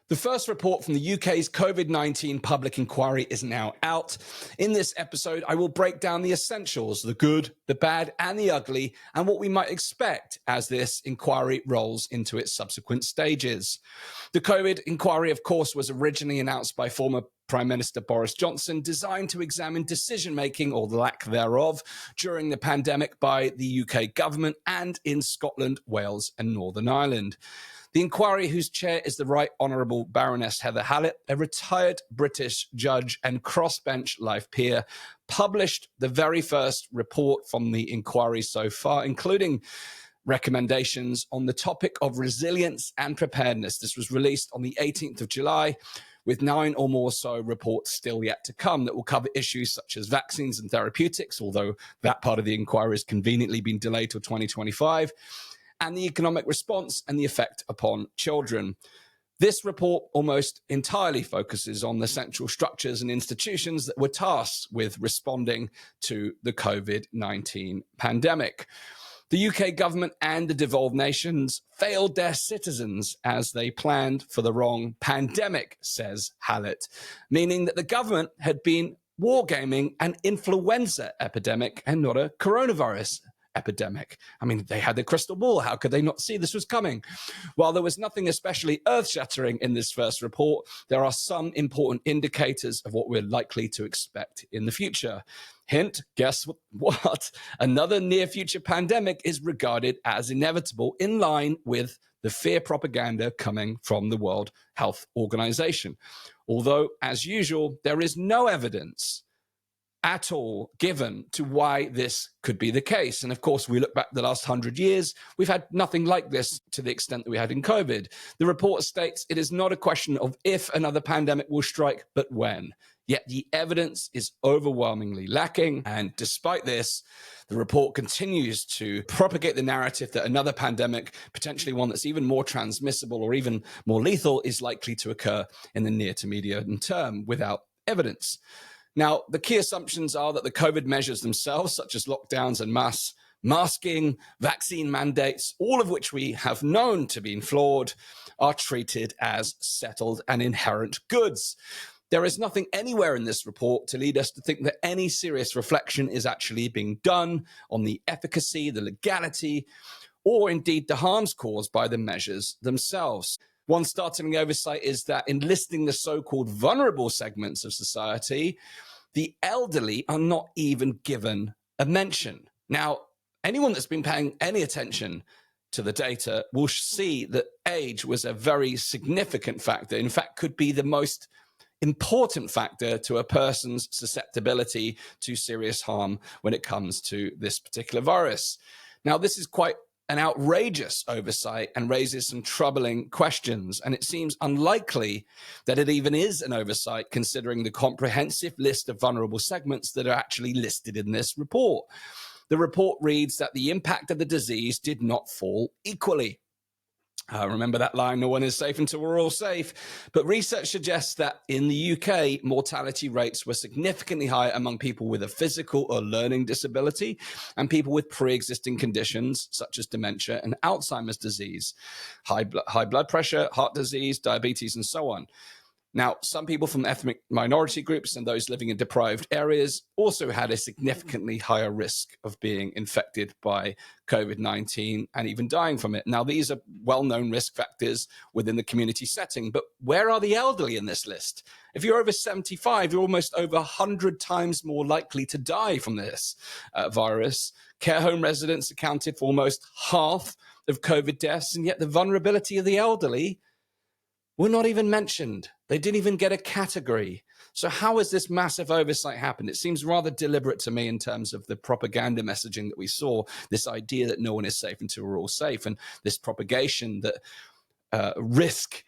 The first report from the UK's COVID-19 public inquiry is now out. In this episode, I will break down the essentials, the good, the bad, and the ugly, and what we might expect as this inquiry rolls into its subsequent stages. The COVID inquiry, of course, was originally announced by former Prime Minister Boris Johnson, designed to examine decision-making, or the lack thereof, during the pandemic by the UK government and in Scotland, Wales, and Northern Ireland. The inquiry, whose chair is the Right Honourable Baroness Heather Hallett, a retired British judge and crossbench life peer, published the very first report from the inquiry so far, including recommendations on the topic of resilience and preparedness. This was released on the 18th of July, with 9 or more so reports still yet to come that will cover issues such as vaccines and therapeutics, although that part of the inquiry has conveniently been delayed till 2025, and the economic response and the effect upon children. This report almost entirely focuses on the central structures and institutions that were tasked with responding to the COVID-19 pandemic. The UK government and the devolved nations failed their citizens as they planned for the wrong pandemic, says Hallett, meaning that the government had been wargaming an influenza epidemic and not a coronavirus epidemic. I mean, they had the crystal ball. How could they not see this was coming? While there was nothing especially earth-shattering in this first report, there are some important indicators of what we're likely to expect in the future. Hint, guess what? Another near-future pandemic is regarded as inevitable, in line with the fear propaganda coming from the World Health Organization. Although, as usual, there is no evidence at all given to why this could be the case. And of course, we look back the last 100 years, we've had nothing like this to the extent that we had in COVID. The report states it is not a question of if another pandemic will strike, but when. Yet the evidence is overwhelmingly lacking. And despite this, the report continues to propagate the narrative that another pandemic, potentially one that's even more transmissible or even more lethal, is likely to occur in the near to medium term without evidence. Now, the key assumptions are that the COVID measures themselves, such as lockdowns and mass masking, vaccine mandates, all of which we have known to be flawed, are treated as settled and inherent goods. There is nothing anywhere in this report to lead us to think that any serious reflection is actually being done on the efficacy, the legality, or indeed the harms caused by the measures themselves. One startling oversight is that in listing the so-called vulnerable segments of society, the elderly are not even given a mention. Now, anyone that's been paying any attention to the data will see that age was a very significant factor. In fact, could be the most important factor to a person's susceptibility to serious harm when it comes to this particular virus. Now, this is quite an outrageous oversight and raises some troubling questions. And it seems unlikely that it even is an oversight, considering the comprehensive list of vulnerable segments that are actually listed in this report. The report reads that the impact of the disease did not fall equally. Remember that line, no one is safe until we're all safe. But research suggests that in the UK, mortality rates were significantly higher among people with a physical or learning disability and people with pre-existing conditions such as dementia and Alzheimer's disease, high blood pressure, heart disease, diabetes, and so on. Now, some people from ethnic minority groups and those living in deprived areas also had a significantly higher risk of being infected by COVID-19 and even dying from it. Now, these are well-known risk factors within the community setting, but where are the elderly in this list? If you're over 75, you're almost over 100 times more likely to die from this virus. Care home residents accounted for almost half of COVID deaths, and yet the vulnerability of the elderly were not even mentioned. They didn't even get a category. So how has this massive oversight happened? It seems rather deliberate to me in terms of the propaganda messaging that we saw, this idea that no one is safe until we're all safe, and this propagation that risk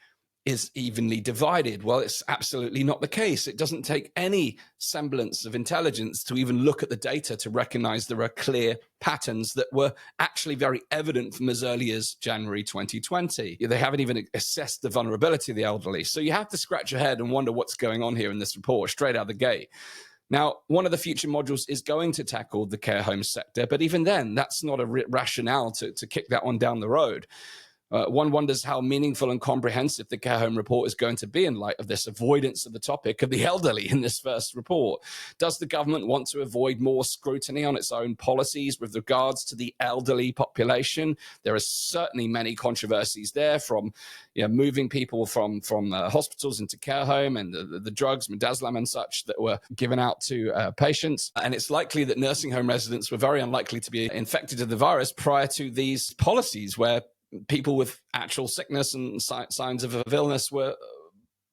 is evenly divided. Well, it's absolutely not the case. It doesn't take any semblance of intelligence to even look at the data to recognize there are clear patterns that were actually very evident from as early as January 2020. They haven't even assessed the vulnerability of the elderly. So you have to scratch your head and wonder what's going on here in this report straight out of the gate. Now, one of the future modules is going to tackle the care home sector, but even then, that's not a rationale to kick that one down the road. One wonders how meaningful and comprehensive the care home report is going to be in light of this avoidance of the topic of the elderly in this first report. Does the government want to avoid more scrutiny on its own policies with regards to the elderly population? There are certainly many controversies there, from moving people from hospitals into care home, and the drugs, midazolam and such, that were given out to patients. And it's likely that nursing home residents were very unlikely to be infected with the virus prior to these policies, where people with actual sickness and signs of illness were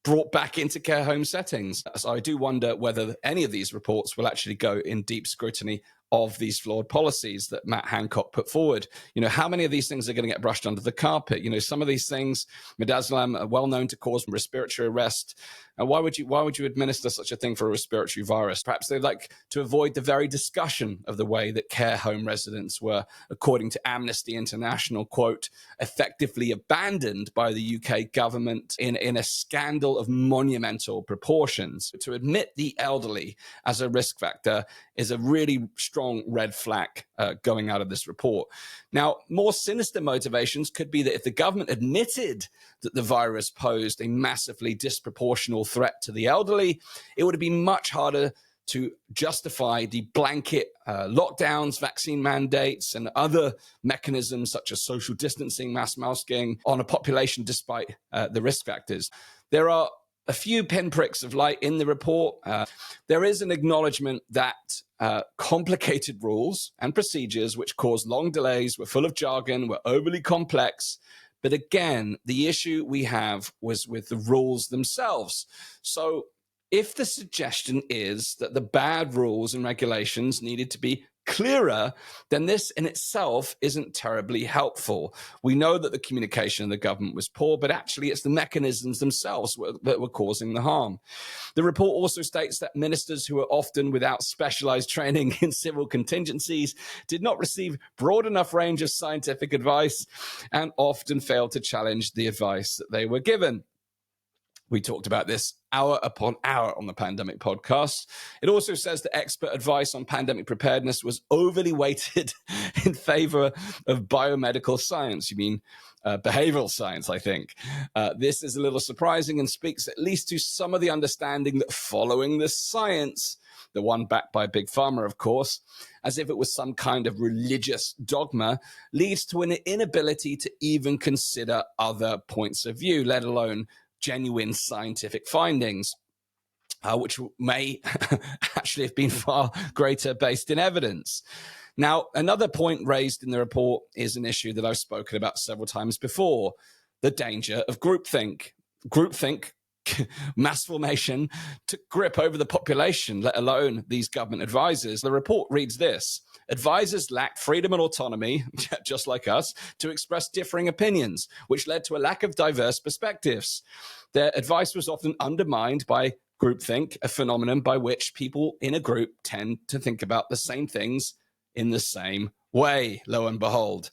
brought back into care home settings. So I do wonder whether any of these reports will actually go in deep scrutiny of these flawed policies that Matt Hancock put forward. How many of these things are going to get brushed under the carpet? Some of these things, midazolam, are well known to cause respiratory arrest. And why would you administer such a thing for a respiratory virus? Perhaps they'd like to avoid the very discussion of the way that care home residents were, according to Amnesty International, quote, effectively abandoned by the UK government in a scandal of monumental proportions. To admit the elderly as a risk factor is a really strong red flag going out of this report. Now, more sinister motivations could be that if the government admitted that the virus posed a massively disproportional threat to the elderly, it would have been much harder to justify the blanket lockdowns, vaccine mandates, and other mechanisms such as social distancing, mass masking on a population despite the risk factors. There are a few pinpricks of light in the report. There is an acknowledgement that complicated rules and procedures which caused long delays, were full of jargon, were overly complex. But again, the issue we have was with the rules themselves. So if the suggestion is that the bad rules and regulations needed to be clearer, then this in itself isn't terribly helpful. We know that the communication of the government was poor, but actually it's the mechanisms themselves that were causing the harm. The report also states that ministers who are often without specialized training in civil contingencies did not receive broad enough range of scientific advice and often failed to challenge the advice that they were given. We talked about this hour upon hour on the Pandemic podcast. It also says that expert advice on pandemic preparedness was overly weighted in favor of biomedical science. You mean behavioral science, I think. This is a little surprising and speaks at least to some of the understanding that following the science, the one backed by Big Pharma, of course, as if it was some kind of religious dogma, leads to an inability to even consider other points of view, let alone genuine scientific findings, which may actually have been far greater based in evidence. Now, another point raised in the report is an issue that I've spoken about several times before: the danger of groupthink. Groupthink, mass formation, took grip over the population, let alone these government advisors. The report reads this: advisors lacked freedom and autonomy, just like us, to express differing opinions, which led to a lack of diverse perspectives. Their advice was often undermined by groupthink, a phenomenon by which people in a group tend to think about the same things in the same way, lo and behold.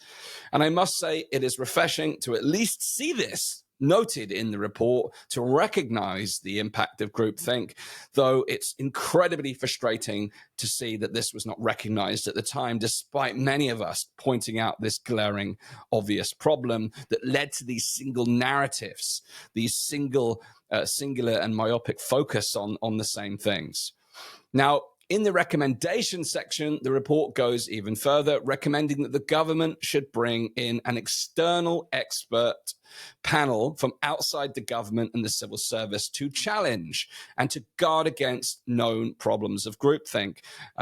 And I must say, it is refreshing to at least see this noted in the report, to recognize the impact of groupthink, though it's incredibly frustrating to see that this was not recognized at the time, despite many of us pointing out this glaring, obvious problem that led to these single narratives, these singular and myopic focus on the same things. Now, in the recommendation section, the report goes even further, recommending that the government should bring in an external expert panel from outside the government and the civil service to challenge and to guard against known problems of groupthink.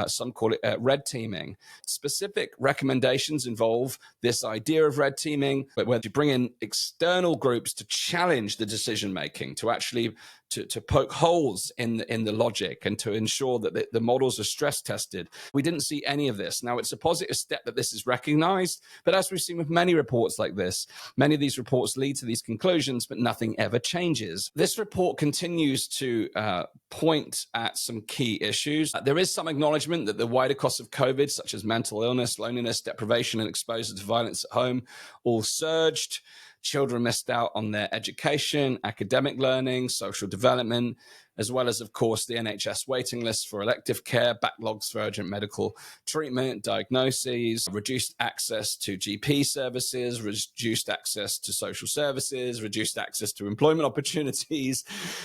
Some call it red teaming. Specific recommendations involve this idea of red teaming, but where you bring in external groups to challenge the decision making, to actually to poke holes in the logic and to ensure that the models are stress tested. We didn't see any of this. Now, it's a positive step that this is recognized, but as we've seen with many reports like this, many of these reports lead to these conclusions, but nothing ever changes. This report continues to point at some key issues. There is some acknowledgement that the wider costs of COVID, such as mental illness, loneliness, deprivation, and exposure to violence at home, all surged. Children missed out on their education, academic learning, social development, as well as, of course, the NHS waiting lists for elective care, backlogs for urgent medical treatment, diagnoses, reduced access to GP services, reduced access to social services, reduced access to employment opportunities,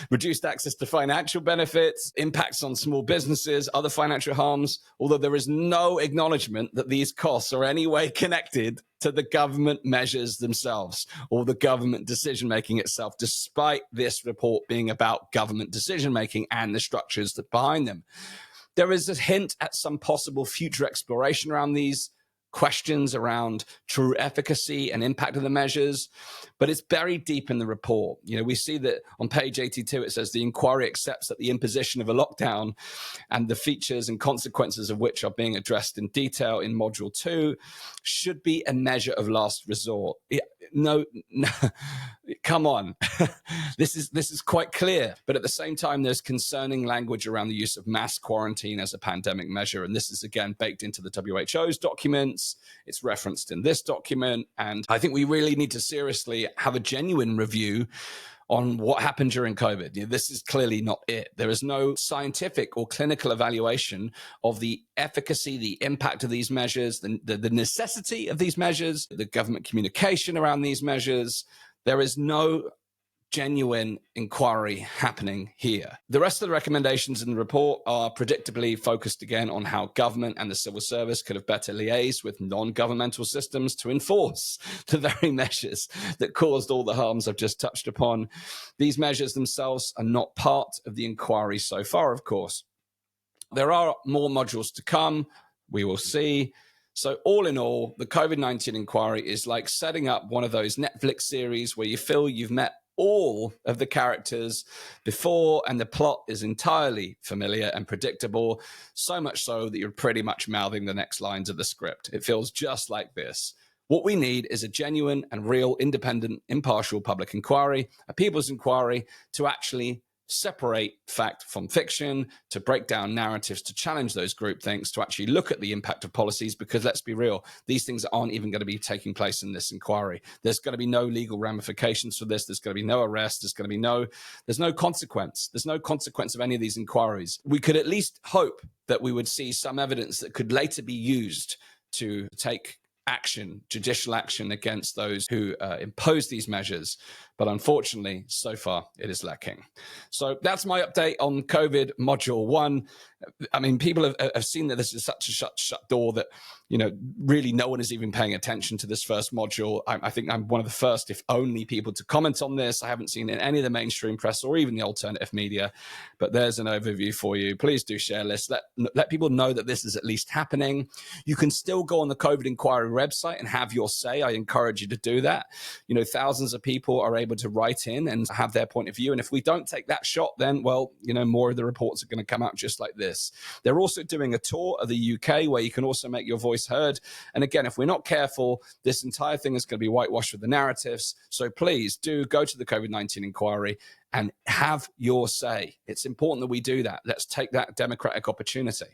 reduced access to financial benefits, impacts on small businesses, other financial harms, although there is no acknowledgement that these costs are any way connected to the government measures themselves or the government decision-making itself, despite this report being about government decision-making and the structures that behind them. There is a hint at some possible future exploration around these questions around true efficacy and impact of the measures, but it's buried deep in the report. We see that on page 82, it says the inquiry accepts that the imposition of a lockdown and the features and consequences of which are being addressed in detail in module 2 should be a measure of last resort. No, come on. This is quite clear. But at the same time, there's concerning language around the use of mass quarantine as a pandemic measure. And this is, again, baked into the WHO's documents. It's referenced in this document. And I think we really need to seriously have a genuine review on what happened during COVID. This is clearly not it. There is no scientific or clinical evaluation of the efficacy, the impact of these measures, the necessity of these measures, the government communication around these measures. There is no genuine inquiry happening here. The rest of the recommendations in the report are predictably focused again on how government and the civil service could have better liaised with non-governmental systems to enforce the very measures that caused all the harms I've just touched upon. These measures themselves are not part of the inquiry so far, of course. There are more modules to come. We will see. So all in all, the COVID-19 inquiry is like setting up one of those Netflix series where you feel you've met all of the characters before and the plot is entirely familiar and predictable, so much so that you're pretty much mouthing the next lines of the script. It feels just like this. What we need is a genuine and real, independent, impartial public inquiry, a people's inquiry to actually separate fact from fiction, to break down narratives, to challenge those groupthink, to actually look at the impact of policies, because let's be real, these things aren't even going to be taking place in this inquiry. There's going to be no legal ramifications for this. There's going to be no arrest. There's no consequence. There's no consequence of any of these inquiries. We could at least hope that we would see some evidence that could later be used to take action, judicial action against those who impose these measures. But unfortunately, so far, it is lacking. So that's my update on COVID Module 1. I mean, people have seen that this is such a shut door that, really no one is even paying attention to this first module. I think I'm one of the first, if only, people to comment on this. I haven't seen it in any of the mainstream press or even the alternative media, but there's an overview for you. Please do share this. Let people know that this is at least happening. You can still go on the COVID inquiry website and have your say. I encourage you to do that. Thousands of people are able to write in and have their point of view. And if we don't take that shot, then, more of the reports are going to come out just like this. They're also doing a tour of the UK where you can also make your voice heard. And again, if we're not careful, this entire thing is going to be whitewashed with the narratives. So please do go to the COVID-19 inquiry and have your say. It's important that we do that. Let's take that democratic opportunity.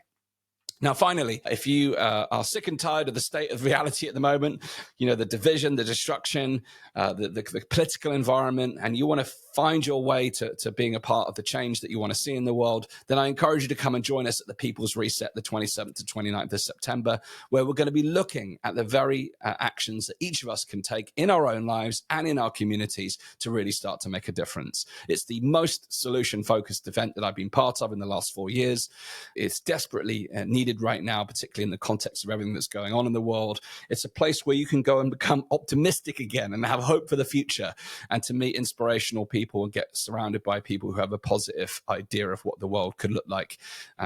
Now, finally, if you are sick and tired of the state of reality at the moment, the division, the destruction, the political environment, and you want to find your way to being a part of the change that you want to see in the world, then I encourage you to come and join us at the People's Reset, the 27th to 29th of September, where we're going to be looking at the very actions that each of us can take in our own lives and in our communities to really start to make a difference. It's the most solution-focused event that I've been part of in the last 4 years. It's desperately needed right now, particularly in the context of everything that's going on in the world. It's a place where you can go and become optimistic again and have hope for the future, and to meet inspirational people and get surrounded by people who have a positive idea of what the world could look like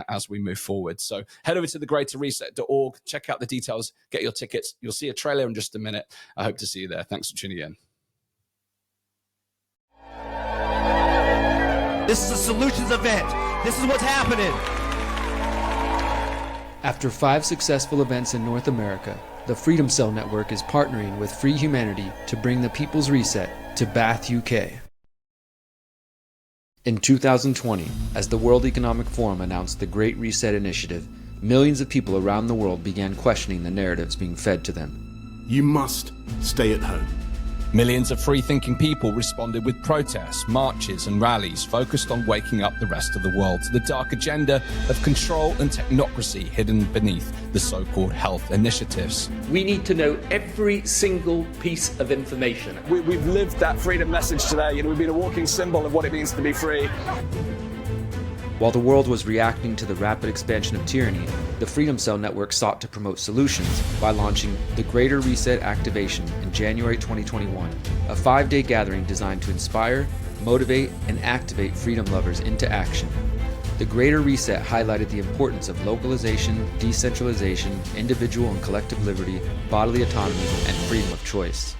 as we move forward. So head over to thegreaterreset.org, check out the details, get your tickets. You'll see a trailer in just a minute. I hope to see you there. Thanks for tuning in. This is a solutions event. This is what's happening. After 5 successful events in North America, the Freedom Cell Network is partnering with Free Humanity to bring the People's Reset to Bath, UK. In 2020, as the World Economic Forum announced the Great Reset Initiative, millions of people around the world began questioning the narratives being fed to them. You must stay at home. Millions of free-thinking people responded with protests, marches and rallies focused on waking up the rest of the world to the dark agenda of control and technocracy hidden beneath the so-called health initiatives. We need to know every single piece of information. We've lived that freedom message today. We've been a walking symbol of what it means to be free. While the world was reacting to the rapid expansion of tyranny, the Freedom Cell Network sought to promote solutions by launching the Greater Reset Activation in January 2021, a 5-day gathering designed to inspire, motivate, and activate freedom lovers into action. The Greater Reset highlighted the importance of localization, decentralization, individual and collective liberty, bodily autonomy, and freedom of choice.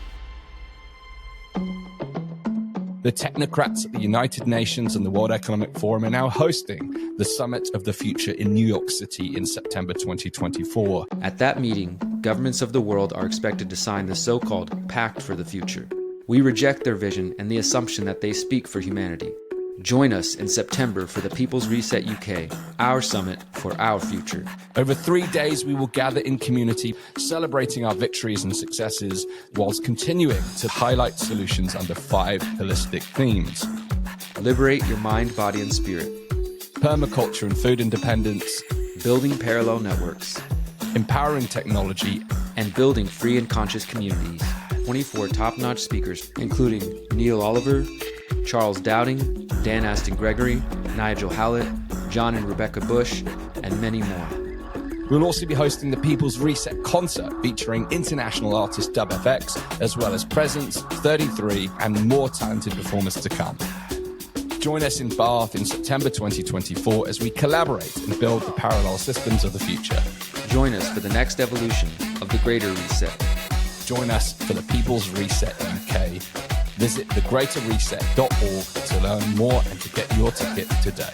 The technocrats at the United Nations and the World Economic Forum are now hosting the Summit of the Future in New York City in September 2024. At that meeting, governments of the world are expected to sign the so-called Pact for the Future. We reject their vision and the assumption that they speak for humanity. Join us in September for the People's Reset UK, our summit for our future. Over 3 days, we will gather in community, celebrating our victories and successes, whilst continuing to highlight solutions under 5 holistic themes. Liberate your mind, body, and spirit. Permaculture and food independence. Building parallel networks. Empowering technology. And building free and conscious communities. 24 top-notch speakers, including Neil Oliver, Charles Dowding, Dan Astin-Gregory, Nigel Howlett, John and Rebecca Bush, and many more. We'll also be hosting the People's Reset concert featuring international artist Dub FX, as well as Presence, 33, and more talented performers to come. Join us in Bath in September 2024 as we collaborate and build the parallel systems of the future. Join us for the next evolution of the Greater Reset. Join us for the People's Reset UK. Visit thegreaterreset.org to learn more and to get your ticket today.